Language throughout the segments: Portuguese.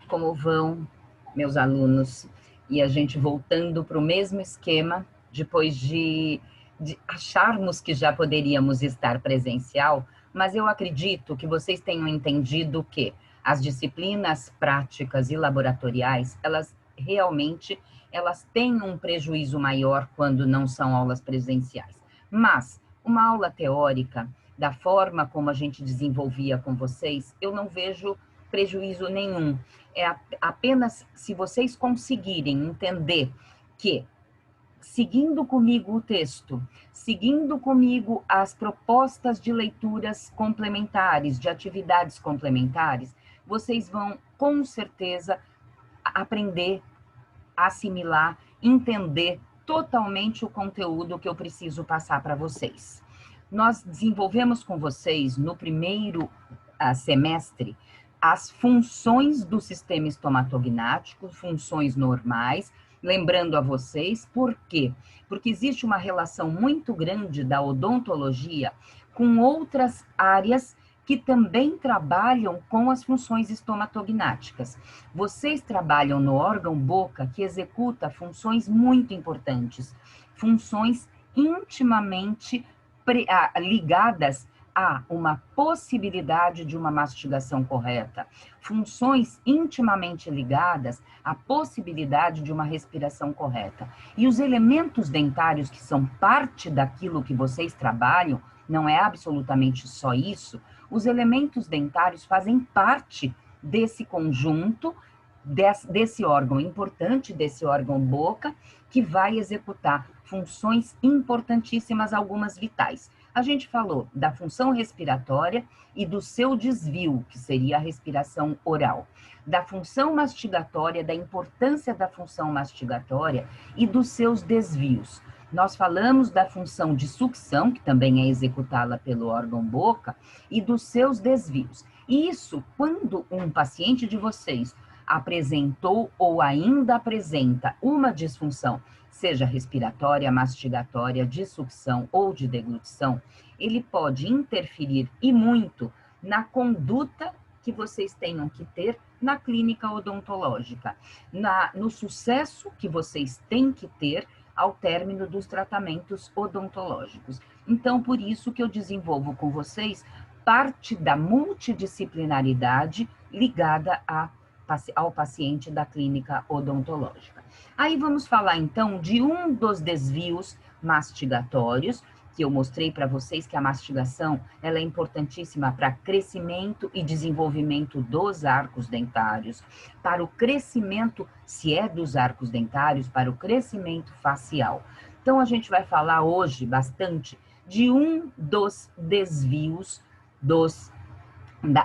Como vão, meus alunos? E a gente voltando para o mesmo esquema, depois de acharmos que já poderíamos estar presencial, mas eu acredito que vocês tenham entendido que as disciplinas práticas e laboratoriais, elas têm um prejuízo maior quando não são aulas presenciais. Mas uma aula teórica, da forma como a gente desenvolvia com vocês, eu não vejo prejuízo nenhum. É apenas se vocês conseguirem entender que, seguindo comigo o texto, seguindo comigo as propostas de leituras complementares, de atividades complementares, vocês vão, com certeza, aprender, assimilar, entender totalmente o conteúdo que eu preciso passar para vocês. Nós desenvolvemos com vocês, no primeiro semestre, as funções do sistema estomatognático, funções normais, lembrando a vocês, por quê? Porque existe uma relação muito grande da odontologia com outras áreas que também trabalham com as funções estomatognáticas. Vocês trabalham no órgão boca, que executa funções muito importantes, funções intimamente ligadas a uma possibilidade de uma mastigação correta, funções intimamente ligadas à possibilidade de uma respiração correta. E os elementos dentários que são parte daquilo que vocês trabalham, não é absolutamente só isso, os elementos dentários fazem parte desse conjunto, desse órgão importante, desse órgão boca, que vai executar funções importantíssimas, algumas vitais. A gente falou da função respiratória e do seu desvio, que seria a respiração oral, da função mastigatória, da importância da função mastigatória e dos seus desvios. Nós falamos da função de sucção, que também é executada pelo órgão boca, e dos seus desvios. E isso, quando um paciente de vocês apresentou ou ainda apresenta uma disfunção, seja respiratória, mastigatória, de sucção ou de deglutição, ele pode interferir e muito na conduta que vocês tenham que ter na clínica odontológica, no sucesso que vocês têm que ter ao término dos tratamentos odontológicos. Então, por isso que eu desenvolvo com vocês parte da multidisciplinaridade ligada ao paciente da clínica odontológica. Aí vamos falar então de um dos desvios mastigatórios, que eu mostrei para vocês que a mastigação ela é importantíssima para crescimento e desenvolvimento dos arcos dentários, para o crescimento, se é dos arcos dentários, para o crescimento facial. Então a gente vai falar hoje bastante de um dos desvios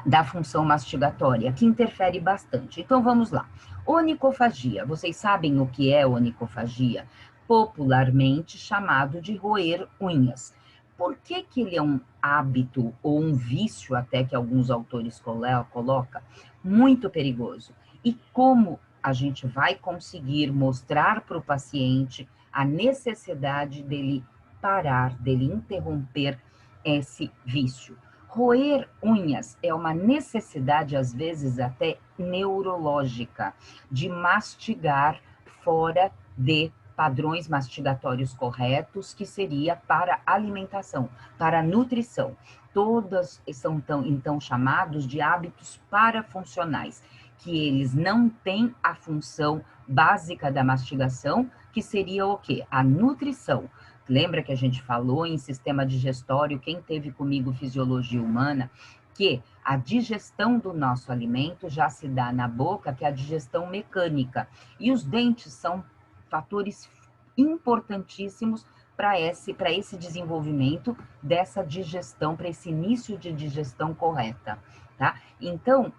da função mastigatória, que interfere bastante. Então, vamos lá. Onicofagia. Vocês sabem o que é onicofagia? Popularmente chamado de roer unhas. Por que ele é um hábito ou um vício, até que alguns autores colocam, muito perigoso? E como a gente vai conseguir mostrar para o paciente a necessidade dele parar, dele interromper esse vício? Roer unhas é uma necessidade, às vezes até neurológica, de mastigar fora de padrões mastigatórios corretos, que seria para alimentação, para nutrição. Todas são então chamados de hábitos parafuncionais, que eles não têm a função básica da mastigação, que seria o quê? A nutrição. Lembra que a gente falou em sistema digestório, quem teve comigo fisiologia humana, que a digestão do nosso alimento já se dá na boca, que é a digestão mecânica. E os dentes são fatores importantíssimos para esse desenvolvimento dessa digestão, para esse início de digestão correta, tá? Então,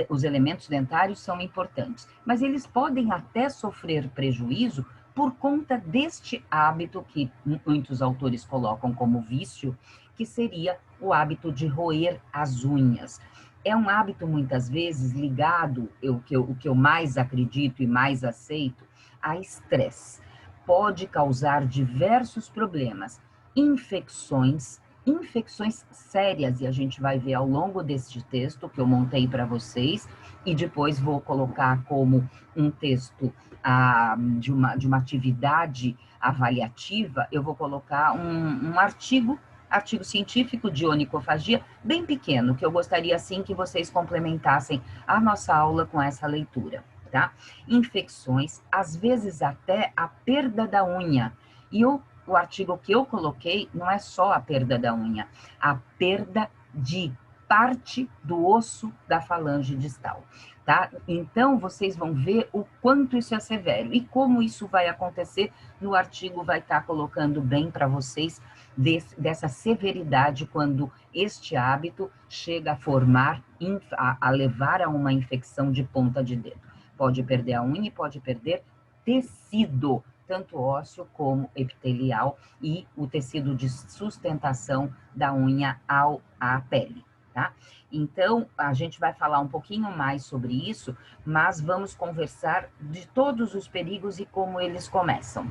os elementos dentários são importantes, mas eles podem até sofrer prejuízo por conta deste hábito que muitos autores colocam como vício, que seria o hábito de roer as unhas. É um hábito, muitas vezes, ligado, o que eu mais acredito e mais aceito, a estresse. Pode causar diversos problemas, infecções, infecções sérias, e a gente vai ver ao longo deste texto que eu montei para vocês, e depois vou colocar como um texto de uma atividade avaliativa, eu vou colocar um artigo científico de onicofagia, bem pequeno, que eu gostaria, assim, que vocês complementassem a nossa aula com essa leitura, tá? Infecções, às vezes até a perda da unha. E o artigo que eu coloquei não é só a perda da unha, a perda de parte do osso da falange distal, tá? Então, vocês vão ver o quanto isso é severo e como isso vai acontecer no artigo, vai estar colocando bem para vocês dessa severidade quando este hábito chega a formar, a levar a uma infecção de ponta de dedo. Pode perder a unha e pode perder tecido, tanto ósseo como epitelial, e o tecido de sustentação da unha à pele, tá? Então, a gente vai falar um pouquinho mais sobre isso, mas vamos conversar de todos os perigos e como eles começam.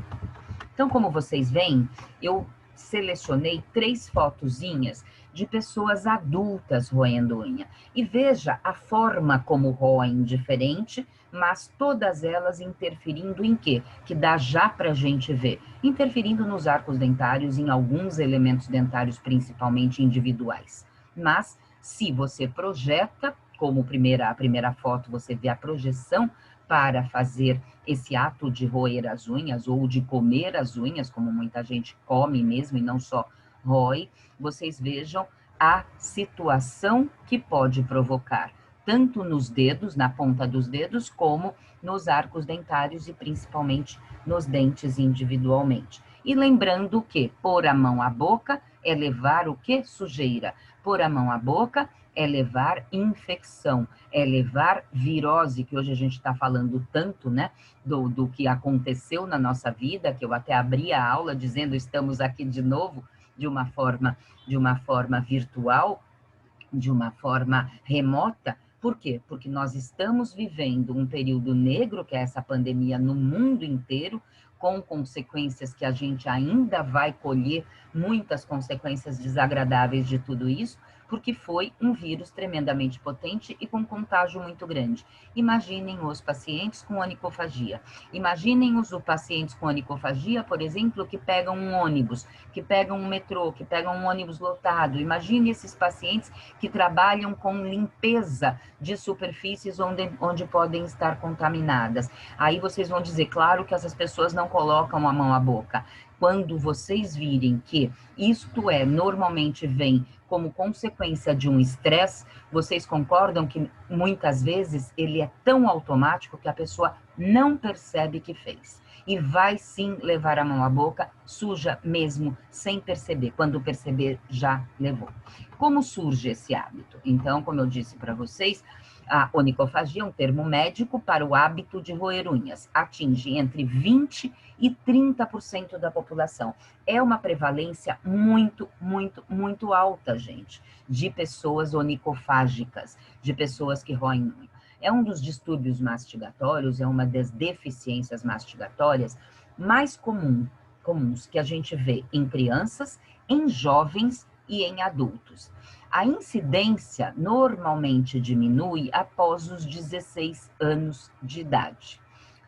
Então, como vocês veem, eu selecionei 3 fotozinhas de pessoas adultas roendo unha. E veja a forma como roem diferente, mas todas elas interferindo em quê? Que dá já para a gente ver. Interferindo nos arcos dentários, em alguns elementos dentários, principalmente individuais. Mas, se você projeta, como a primeira foto, você vê a projeção para fazer esse ato de roer as unhas ou de comer as unhas, como muita gente come mesmo e não só rói, vocês vejam a situação que pode provocar, tanto nos dedos, na ponta dos dedos, como nos arcos dentários e principalmente nos dentes individualmente. E lembrando que pôr a mão à boca é levar o quê? Sujeira. Pôr a mão à boca é levar infecção, é levar virose, que hoje a gente está falando tanto, né, do que aconteceu na nossa vida, que eu até abri a aula dizendo estamos aqui de novo, de uma forma virtual, de uma forma remota. Por quê? Porque nós estamos vivendo um período negro, que é essa pandemia no mundo inteiro, com consequências que a gente ainda vai colher, muitas consequências desagradáveis de tudo isso, porque foi um vírus tremendamente potente e com contágio muito grande. Imaginem os pacientes com onicofagia. Imaginem os pacientes com onicofagia, por exemplo, que pegam um ônibus, que pegam um metrô, que pegam um ônibus lotado. Imagine esses pacientes que trabalham com limpeza de superfícies onde podem estar contaminadas. Aí vocês vão dizer, claro que essas pessoas não colocam a mão à boca. Quando vocês virem que isto normalmente vem como consequência de um estresse, vocês concordam que muitas vezes ele é tão automático que a pessoa não percebe que fez. E vai sim levar a mão à boca, suja mesmo, sem perceber. Quando perceber, já levou. Como surge esse hábito? Então, como eu disse para vocês, a onicofagia é um termo médico para o hábito de roer unhas. Atinge entre 20% e 30% da população. É uma prevalência muito, muito, muito alta, gente, de pessoas onicofágicas, de pessoas que roem unha. É um dos distúrbios mastigatórios, é uma das deficiências mastigatórias mais comuns que a gente vê em crianças, em jovens e em adultos. A incidência normalmente diminui após os 16 anos de idade.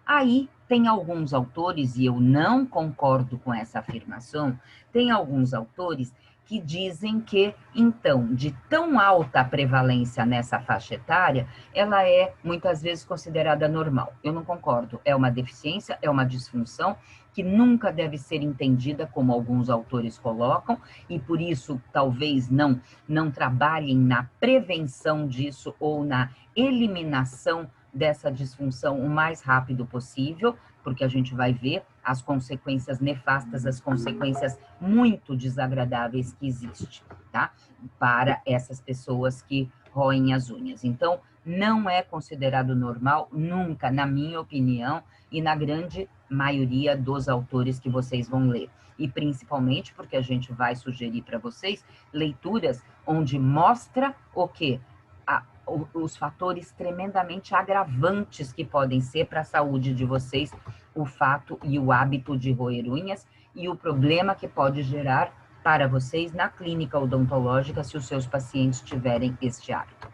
Aí tem alguns autores, e eu não concordo com essa afirmação, tem alguns autores que dizem que, então, de tão alta prevalência nessa faixa etária, ela é muitas vezes considerada normal. Eu não concordo. É uma deficiência, é uma disfunção que nunca deve ser entendida como alguns autores colocam, e por isso talvez não trabalhem na prevenção disso ou na eliminação dessa disfunção o mais rápido possível, porque a gente vai ver as consequências nefastas, as consequências muito desagradáveis que existem, tá? Para essas pessoas que roem as unhas. Então, não é considerado normal, nunca, na minha opinião, e na grande maioria dos autores que vocês vão ler. E principalmente porque a gente vai sugerir para vocês leituras onde mostra o quê? Os fatores tremendamente agravantes que podem ser para a saúde de vocês, o fato e o hábito de roer unhas e o problema que pode gerar para vocês na clínica odontológica se os seus pacientes tiverem este hábito.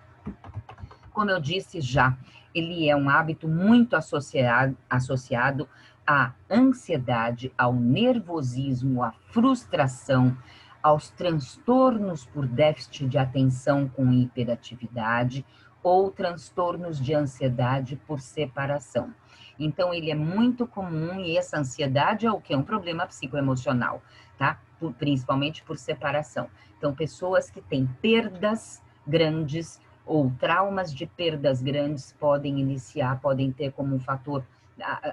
Como eu disse já, ele é um hábito muito associado à ansiedade, ao nervosismo, à frustração, aos transtornos por déficit de atenção com hiperatividade ou transtornos de ansiedade por separação. Então, ele é muito comum e essa ansiedade é o quê? Um problema psicoemocional, tá? Principalmente por separação. Então, pessoas que têm perdas grandes ou traumas de perdas grandes podem ter como um fator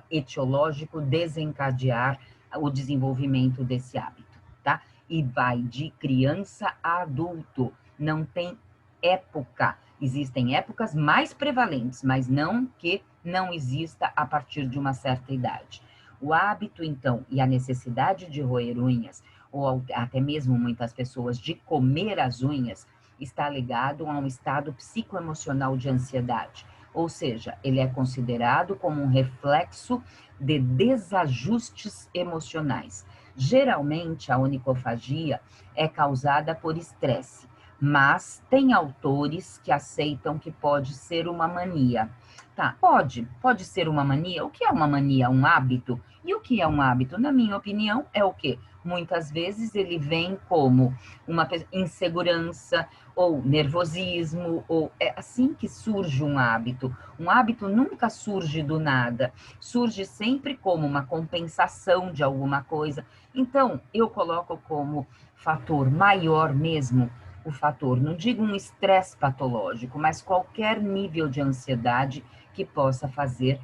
etiológico desencadear o desenvolvimento desse hábito, tá? E vai de criança a adulto, não tem época. Existem épocas mais prevalentes, mas não que não exista a partir de uma certa idade. O hábito, então, e a necessidade de roer unhas, ou até mesmo muitas pessoas de comer as unhas, está ligado a um estado psicoemocional de ansiedade. Ou seja, ele é considerado como um reflexo de desajustes emocionais. Geralmente, a onicofagia é causada por estresse, mas tem autores que aceitam que pode ser uma mania. Tá, pode ser uma mania. O que é uma mania? Um hábito? E o que é um hábito? Na minha opinião, é o quê? Muitas vezes ele vem como uma insegurança ou nervosismo, ou é assim que surge um hábito. Um hábito nunca surge do nada, surge sempre como uma compensação de alguma coisa. Então, eu coloco como fator maior mesmo o fator, não digo um estresse patológico, mas qualquer nível de ansiedade que possa fazer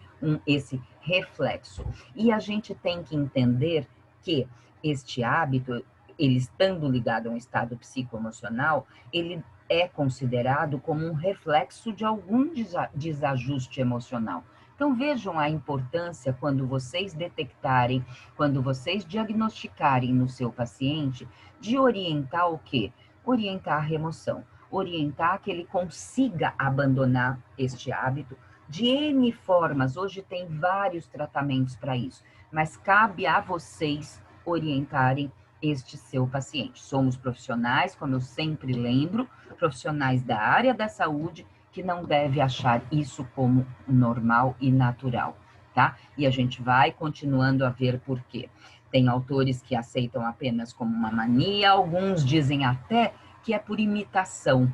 esse reflexo. E a gente tem que entender que este hábito, ele estando ligado a um estado psicoemocional, ele é considerado como um reflexo de algum desajuste emocional. Então vejam a importância quando vocês detectarem, quando vocês diagnosticarem no seu paciente, de orientar o quê? Orientar a remoção, orientar que ele consiga abandonar este hábito de N formas. Hoje tem vários tratamentos para isso, mas cabe a vocês orientarem este seu paciente. Somos profissionais, como eu sempre lembro, profissionais da área da saúde, que não deve achar isso como normal e natural, tá? E a gente vai continuando a ver por quê. Tem autores que aceitam apenas como uma mania, alguns dizem até que é por imitação.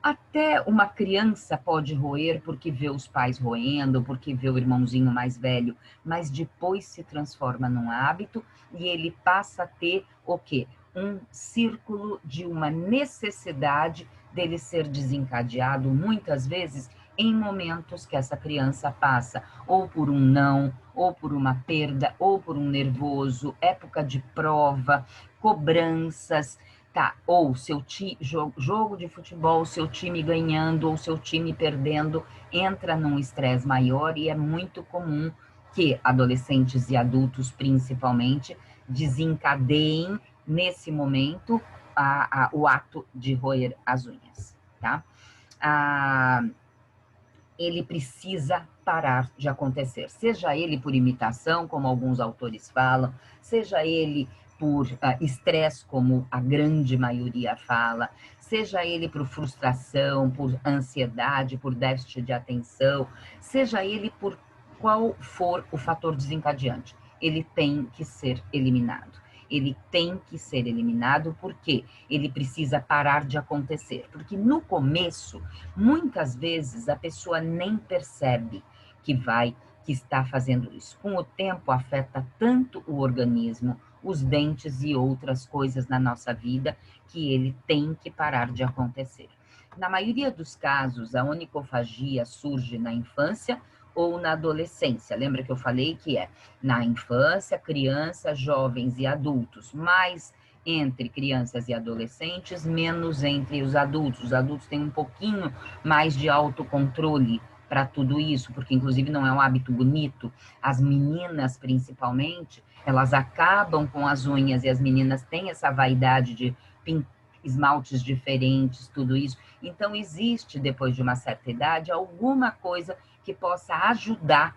Até uma criança pode roer porque vê os pais roendo, porque vê o irmãozinho mais velho, mas depois se transforma num hábito e ele passa a ter o quê? Um círculo de uma necessidade dele ser desencadeado, muitas vezes, em momentos que essa criança passa, ou por um não, ou por uma perda, ou por um nervoso, época de prova, cobranças. Tá, ou seu jogo de futebol, seu time ganhando ou seu time perdendo, entra num estresse maior e é muito comum que adolescentes e adultos, principalmente, desencadeiem nesse momento o ato de roer as unhas, tá? Ele precisa parar de acontecer, seja ele por imitação, como alguns autores falam, seja ele por estresse, como a grande maioria fala, seja ele por frustração, por ansiedade, por déficit de atenção, seja ele por qual for o fator desencadeante, ele tem que ser eliminado. Ele tem que ser eliminado porque ele precisa parar de acontecer. Porque no começo, muitas vezes, a pessoa nem percebe que está fazendo isso. Com o tempo, afeta tanto o organismo, os dentes e outras coisas na nossa vida, que ele tem que parar de acontecer. Na maioria dos casos, a onicofagia surge na infância ou na adolescência. Lembra que eu falei que é na infância, crianças, jovens e adultos, mais entre crianças e adolescentes, menos entre os adultos. Os adultos têm um pouquinho mais de autocontrole para tudo isso, porque inclusive não é um hábito bonito. As meninas, principalmente, elas acabam com as unhas e as meninas têm essa vaidade de esmaltes diferentes, tudo isso. Então, existe, depois de uma certa idade, alguma coisa que possa ajudar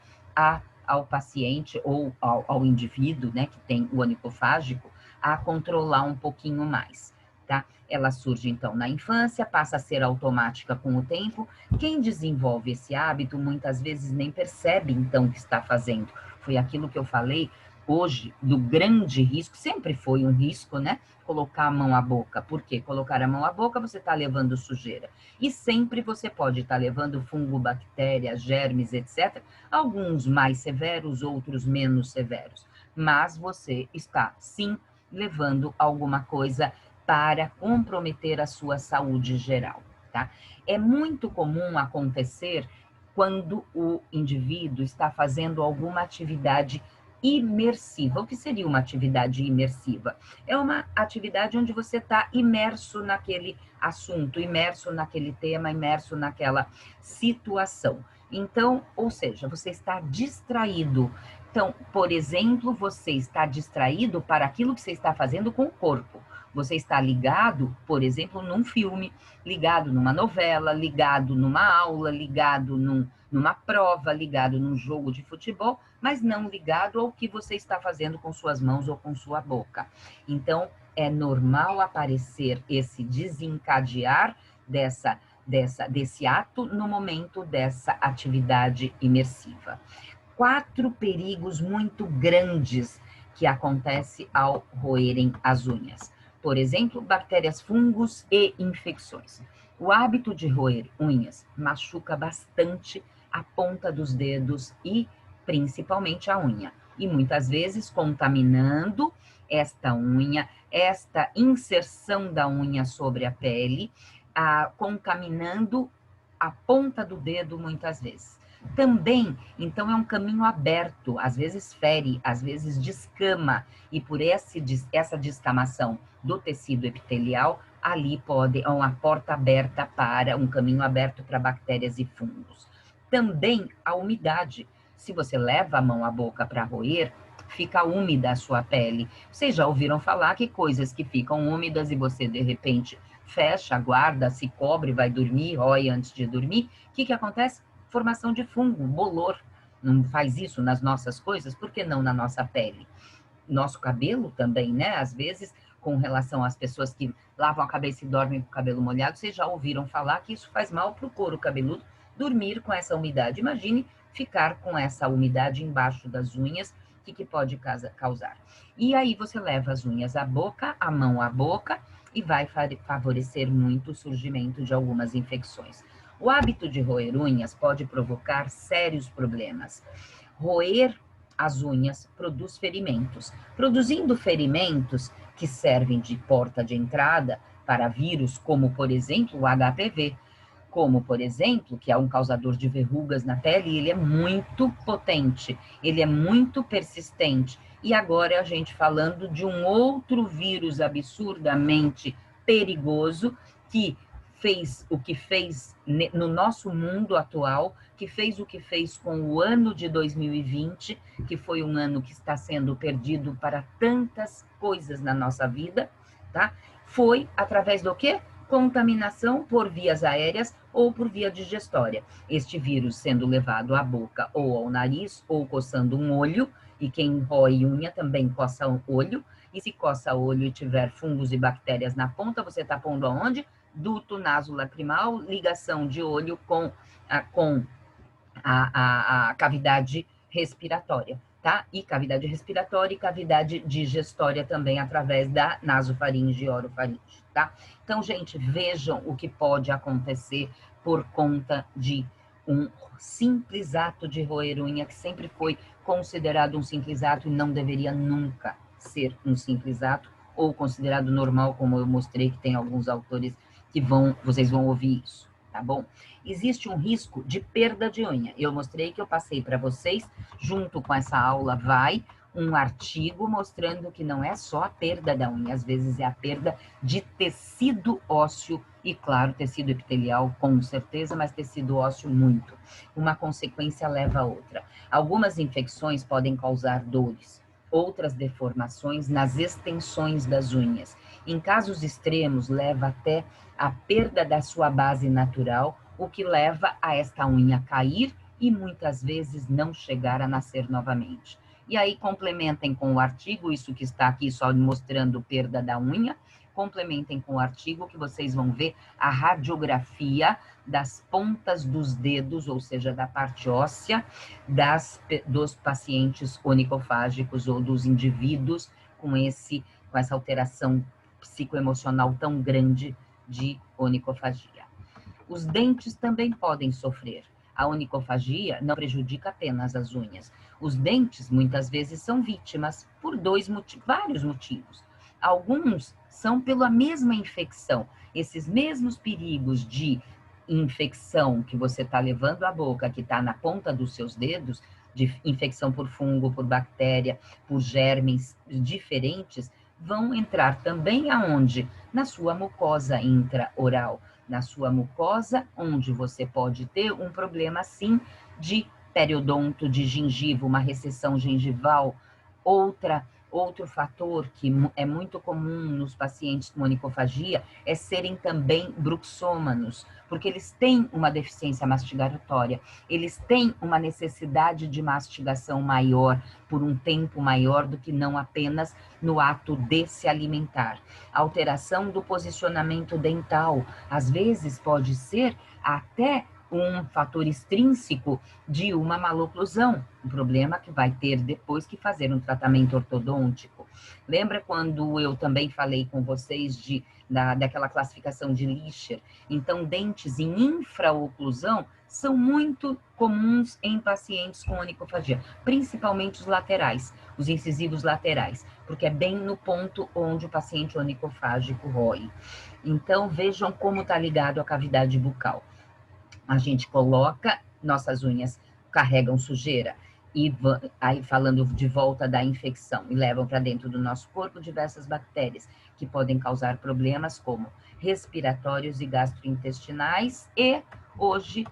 ao paciente ou ao indivíduo, né, que tem o onicofágico, a controlar um pouquinho mais, tá? Ela surge, então, na infância, passa a ser automática com o tempo. Quem desenvolve esse hábito, muitas vezes nem percebe, então, o que está fazendo. Foi aquilo que eu falei hoje, do grande risco, sempre foi um risco, né? Colocar a mão à boca. Por quê? Colocar a mão à boca, você está levando sujeira. E sempre você pode estar levando fungo, bactéria, germes, etc. Alguns mais severos, outros menos severos. Mas você está, sim, levando alguma coisa para comprometer a sua saúde geral, tá? É muito comum acontecer quando o indivíduo está fazendo alguma atividade imersiva. O que seria uma atividade imersiva? É uma atividade onde você está imerso naquele assunto, imerso naquele tema, imerso naquela situação. Então, ou seja, você está distraído. Então, por exemplo, você está distraído para aquilo que você está fazendo com o corpo. Você está ligado, por exemplo, num filme, ligado numa novela, ligado numa aula, ligado numa prova, ligado num jogo de futebol, mas não ligado ao que você está fazendo com suas mãos ou com sua boca. Então, é normal aparecer esse desencadear desse ato no momento dessa atividade imersiva. 4 perigos muito grandes que acontecem ao roerem as unhas. Por exemplo, bactérias, fungos e infecções. O hábito de roer unhas machuca bastante a ponta dos dedos e principalmente a unha. E muitas vezes contaminando esta unha, esta inserção da unha sobre a pele, contaminando a ponta do dedo muitas vezes. Também, então, é um caminho aberto, às vezes fere, às vezes descama, e por essa descamação do tecido epitelial, ali pode, é uma porta aberta para, um caminho aberto para bactérias e fungos. Também a umidade. Se você leva a mão à boca para roer, fica úmida a sua pele. Vocês já ouviram falar que coisas que ficam úmidas e você, de repente, fecha, guarda, se cobre, vai dormir, rói antes de dormir, o que acontece? Formação de fungo, bolor. Não faz isso nas nossas coisas, por que não na nossa pele? Nosso cabelo também, né? Às vezes, com relação às pessoas que lavam a cabeça e dormem com o cabelo molhado, vocês já ouviram falar que isso faz mal para o couro cabeludo, dormir com essa umidade. Imagine ficar com essa umidade embaixo das unhas, o que pode causar? E aí você leva as unhas à boca, a mão à boca, e vai favorecer muito o surgimento de algumas infecções. O hábito de roer unhas pode provocar sérios problemas. Roer as unhas produz ferimentos. Produzindo ferimentos que servem de porta de entrada para vírus, como, por exemplo, o HPV, como, por exemplo, que é um causador de verrugas na pele, e ele é muito potente, ele é muito persistente. E agora a gente falando de um outro vírus absurdamente perigoso que fez o que fez no nosso mundo atual, que fez o que fez com o ano de 2020, que foi um ano que está sendo perdido para tantas coisas na nossa vida, tá? Foi através do quê? Contaminação por vias aéreas ou por via digestória. Este vírus sendo levado à boca ou ao nariz, ou coçando um olho, e quem rói unha também coça o olho, e se coça o olho e tiver fungos e bactérias na ponta, você está pondo aonde? Duto nasolacrimal, ligação de olho com a cavidade respiratória, tá? E cavidade respiratória e cavidade digestória também, através da nasofaringe e orofaringe, tá? Então, gente, vejam o que pode acontecer por conta de um simples ato de roer unha, que sempre foi considerado um simples ato e não deveria nunca ser um simples ato, ou considerado normal, como eu mostrei que tem alguns autores que vocês vão ouvir isso, tá bom? Existe um risco de perda de unha. Eu mostrei que eu passei para vocês, junto com essa aula um artigo mostrando que não é só a perda da unha, às vezes é a perda de tecido ósseo e, claro, tecido epitelial com certeza, mas tecido ósseo muito. Uma consequência leva a outra. Algumas infecções podem causar dores, outras deformações nas extensões das unhas. Em casos extremos, leva até a perda da sua base natural, o que leva a esta unha cair e muitas vezes não chegar a nascer novamente. E aí complementem com o artigo, isso que está aqui só mostrando perda da unha, complementem com o artigo que vocês vão ver a radiografia das pontas dos dedos, ou seja, da parte óssea dos pacientes onicofágicos ou dos indivíduos com essa alteração psicoemocional tão grande de onicofagia. Os dentes também podem sofrer. A onicofagia não prejudica apenas as unhas. Os dentes, muitas vezes, são vítimas por vários motivos. Alguns são pela mesma infecção. Esses mesmos perigos de infecção que você está levando à boca, que está na ponta dos seus dedos, de infecção por fungo, por bactéria, por germes diferentes, vão entrar também aonde? Na sua mucosa intraoral, na sua mucosa, onde você pode ter um problema, sim, de periodonto, de gengiva, uma recessão gengival. Outro fator que é muito comum nos pacientes com onicofagia é serem também bruxômanos, porque eles têm uma deficiência mastigatória, eles têm uma necessidade de mastigação maior, por um tempo maior do que não apenas no ato de se alimentar. Alteração do posicionamento dental, às vezes pode ser até um fator extrínseco de uma maloclusão, um problema que vai ter depois que fazer um tratamento ortodôntico. Lembra quando eu também falei com vocês daquela classificação de Lischer? Então, dentes em infraoclusão são muito comuns em pacientes com onicofagia, principalmente os laterais, os incisivos laterais, porque é bem no ponto onde o paciente onicofágico rói. Então, vejam como está ligado à cavidade bucal. A gente coloca, nossas unhas carregam sujeira, e aí falando de volta da infecção, e levam para dentro do nosso corpo diversas bactérias, que podem causar problemas como respiratórios e gastrointestinais, e hoje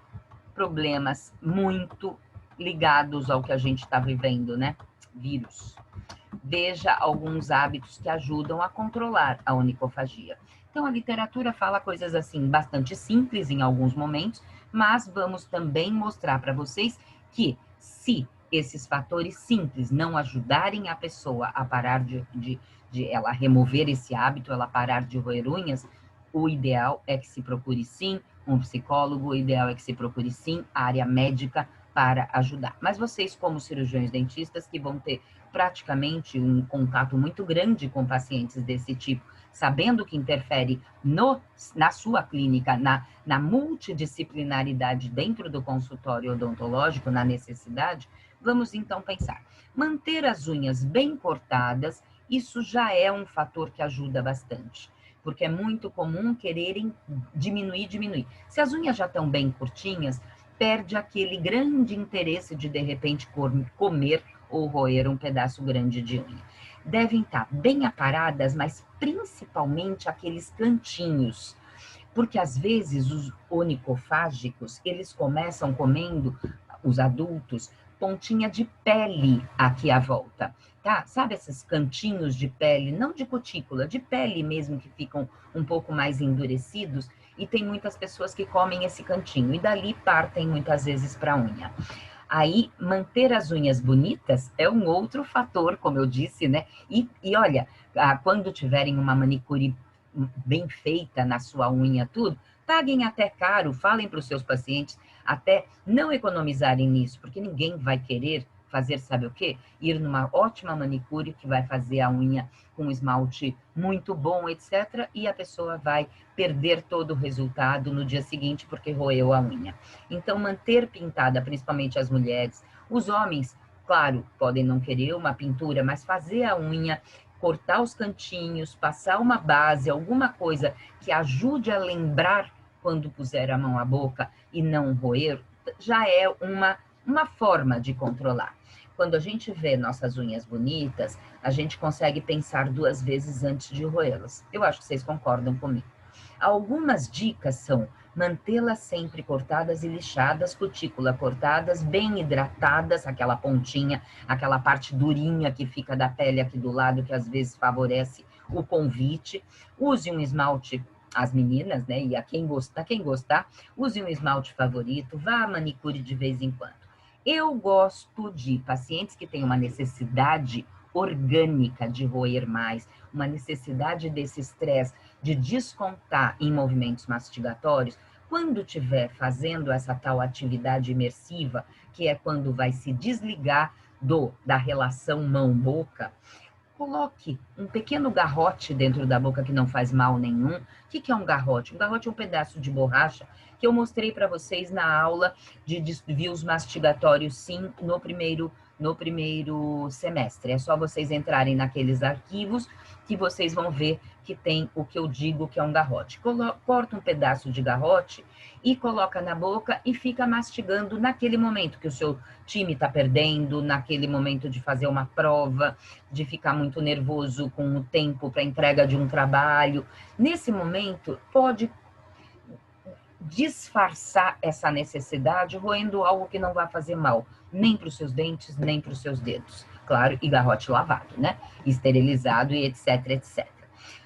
problemas muito ligados ao que a gente está vivendo, né? Vírus. Veja alguns hábitos que ajudam a controlar a onicofagia. Então, a literatura fala coisas assim, bastante simples em alguns momentos, mas vamos também mostrar para vocês que se esses fatores simples não ajudarem a pessoa a parar de ela remover esse hábito, ela parar de roer unhas, o ideal é que se procure sim um psicólogo, o ideal é que se procure sim a área médica para ajudar. Mas vocês, como cirurgiões dentistas, que vão ter praticamente um contato muito grande com pacientes desse tipo, sabendo que interfere na sua clínica, na multidisciplinaridade dentro do consultório odontológico, na necessidade, vamos então pensar. Manter as unhas bem cortadas, isso já é um fator que ajuda bastante, porque é muito comum quererem diminuir. Se as unhas já estão bem curtinhas, perde aquele grande interesse de repente, comer ou roer um pedaço grande de unha. Devem estar bem aparadas, mas principalmente aqueles cantinhos, porque às vezes os onicofágicos, eles começam comendo, os adultos, pontinha de pele aqui à volta, tá? Sabe esses cantinhos de pele, não de cutícula, de pele mesmo, que ficam um pouco mais endurecidos, e tem muitas pessoas que comem esse cantinho, e dali partem muitas vezes para a unha. Aí, manter as unhas bonitas é um outro fator, como eu disse, né? E olha, quando tiverem uma manicure bem feita na sua unha, tudo, paguem até caro, falem para os seus pacientes até não economizarem nisso, porque ninguém vai querer fazer, sabe o quê? Ir numa ótima manicure que vai fazer a unha com um esmalte muito bom, etc. E a pessoa vai perder todo o resultado no dia seguinte porque roeu a unha. Então, manter pintada, principalmente as mulheres, os homens, claro, podem não querer uma pintura, mas fazer a unha, cortar os cantinhos, passar uma base, alguma coisa que ajude a lembrar quando puser a mão à boca e não roer, já é uma forma de controlar. Quando a gente vê nossas unhas bonitas, a gente consegue pensar 2 vezes antes de roê-las. Eu acho que vocês concordam comigo. Algumas dicas são mantê-las sempre cortadas e lixadas, cutícula cortadas, bem hidratadas, aquela pontinha, aquela parte durinha que fica da pele aqui do lado, que às vezes favorece o convite. Use um esmalte, as meninas, né, e quem gostar, use um esmalte favorito, vá à manicure de vez em quando. Eu gosto de pacientes que têm uma necessidade orgânica de roer mais, uma necessidade desse estresse, de descontar em movimentos mastigatórios, quando estiver fazendo essa tal atividade imersiva, que é quando vai se desligar da relação mão-boca, coloque um pequeno garrote dentro da boca que não faz mal nenhum. O que é um garrote? Um garrote é um pedaço de borracha que eu mostrei para vocês na aula de desvios mastigatórios, sim, no primeiro semestre. É só vocês entrarem naqueles arquivos que vocês vão ver que tem o que eu digo que é um garrote. Corta um pedaço de garrote e coloca na boca e fica mastigando naquele momento que o seu time está perdendo, naquele momento de fazer uma prova, de ficar muito nervoso com o tempo para entrega de um trabalho. Nesse momento, pode disfarçar essa necessidade roendo algo que não vai fazer mal, nem para os seus dentes, nem para os seus dedos. Claro, e garrote lavado, né? Esterilizado e etc, etc.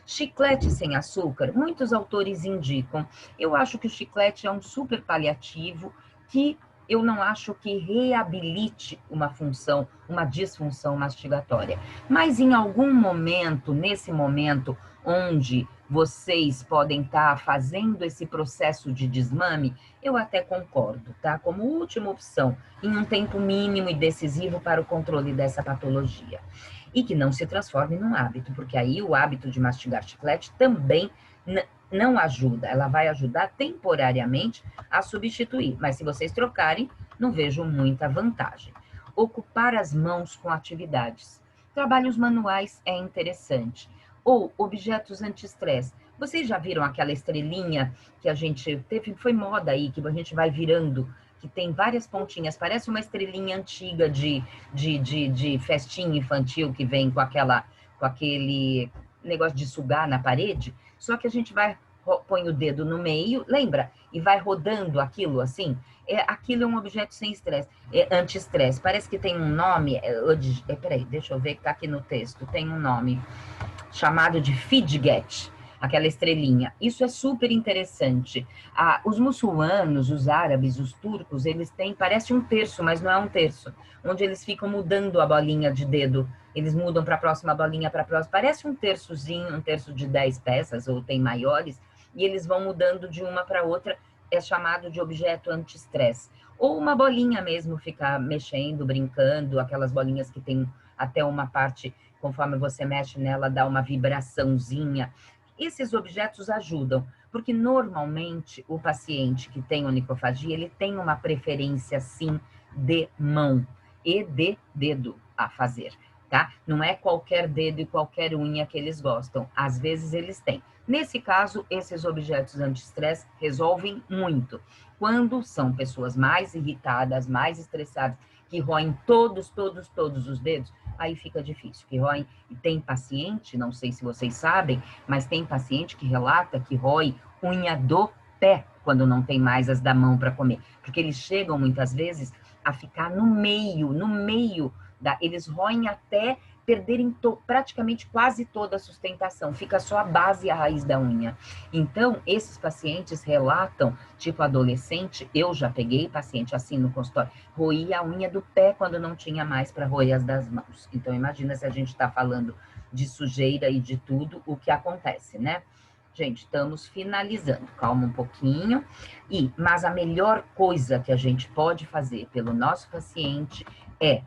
Chiclete sem açúcar, muitos autores indicam. Eu acho que o chiclete é um super paliativo que eu não acho que reabilite uma função, uma disfunção mastigatória. Mas em algum momento, nesse momento onde vocês podem estar fazendo esse processo de desmame, eu até concordo, tá? Como última opção, em um tempo mínimo e decisivo para o controle dessa patologia. E que não se transforme num hábito, porque aí o hábito de mastigar chiclete também não ajuda, ela vai ajudar temporariamente a substituir, mas se vocês trocarem, não vejo muita vantagem. Ocupar as mãos com atividades. Trabalhos manuais é interessante. Ou objetos anti-estresse. Vocês já viram aquela estrelinha que a gente teve, foi moda aí, que a gente vai virando, que tem várias pontinhas, parece uma estrelinha antiga de festinha infantil que vem com aquele negócio de sugar na parede, só que a gente põe o dedo no meio, lembra? E vai rodando aquilo assim. Aquilo é um objeto sem estresse, anti-estresse. Parece que tem um nome, peraí, deixa eu ver que tá aqui no texto, tem um nome chamado de fidget, aquela estrelinha. Isso é super interessante. Os muçulmanos, os árabes, os turcos, eles têm, parece um terço, mas não é um terço, onde eles ficam mudando a bolinha de dedo. Eles mudam para a próxima bolinha, para a próxima. Parece um terçozinho, um terço de 10 peças, ou tem maiores, e eles vão mudando de uma para outra. É chamado de objeto anti-estresse. Ou uma bolinha mesmo, ficar mexendo, brincando, aquelas bolinhas que tem até uma parte, conforme você mexe nela, dá uma vibraçãozinha. Esses objetos ajudam, porque normalmente o paciente que tem onicofagia, ele tem uma preferência, sim, de mão e de dedo a fazer, tá? Não é qualquer dedo e qualquer unha que eles gostam, às vezes eles têm. Nesse caso, esses objetos anti-estresse resolvem muito. Quando são pessoas mais irritadas, mais estressadas, que roem todos os dedos, aí fica difícil, que roem, e tem paciente, não sei se vocês sabem, mas tem paciente que relata que rói unha do pé, quando não tem mais as da mão para comer, porque eles chegam muitas vezes a ficar no meio, eles roem até perderem praticamente quase toda a sustentação, fica só a base e a raiz da unha. Então, esses pacientes relatam, tipo adolescente, eu já peguei paciente assim no consultório, roía a unha do pé quando não tinha mais para roer as das mãos. Então, imagina se a gente está falando de sujeira e de tudo, o que acontece, né? Gente, estamos finalizando, calma um pouquinho. Mas a melhor coisa que a gente pode fazer pelo nosso paciente é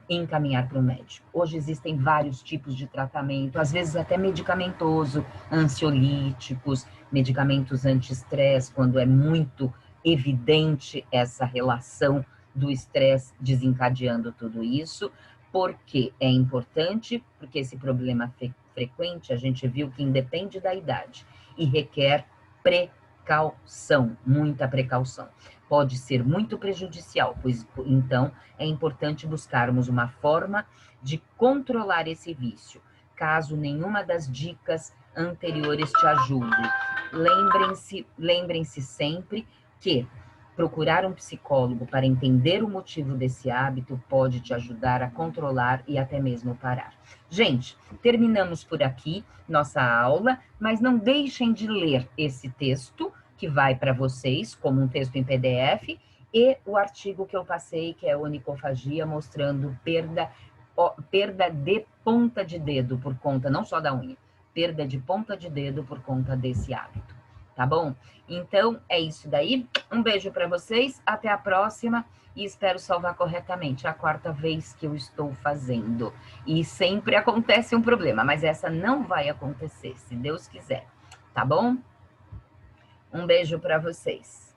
encaminhar para o médico. Hoje existem vários tipos de tratamento, às vezes até medicamentoso, ansiolíticos, medicamentos anti-estresse, quando é muito evidente essa relação do estresse desencadeando tudo isso, porque é importante, porque esse problema frequente, a gente viu que independe da idade e requer precaução, muita precaução. Pode ser muito prejudicial, pois então é importante buscarmos uma forma de controlar esse vício, caso nenhuma das dicas anteriores te ajude. Lembrem-se sempre que procurar um psicólogo para entender o motivo desse hábito pode te ajudar a controlar e até mesmo parar. Gente, terminamos por aqui nossa aula, mas não deixem de ler esse texto que vai para vocês como um texto em PDF e o artigo que eu passei, que é onicofagia, mostrando perda de ponta de dedo por conta, não só da unha, perda de ponta de dedo por conta desse hábito, tá bom? Então, é isso daí. Um beijo para vocês, até a próxima e espero salvar corretamente. É a quarta vez que eu estou fazendo. E sempre acontece um problema, mas essa não vai acontecer, se Deus quiser, tá bom? Um beijo para vocês.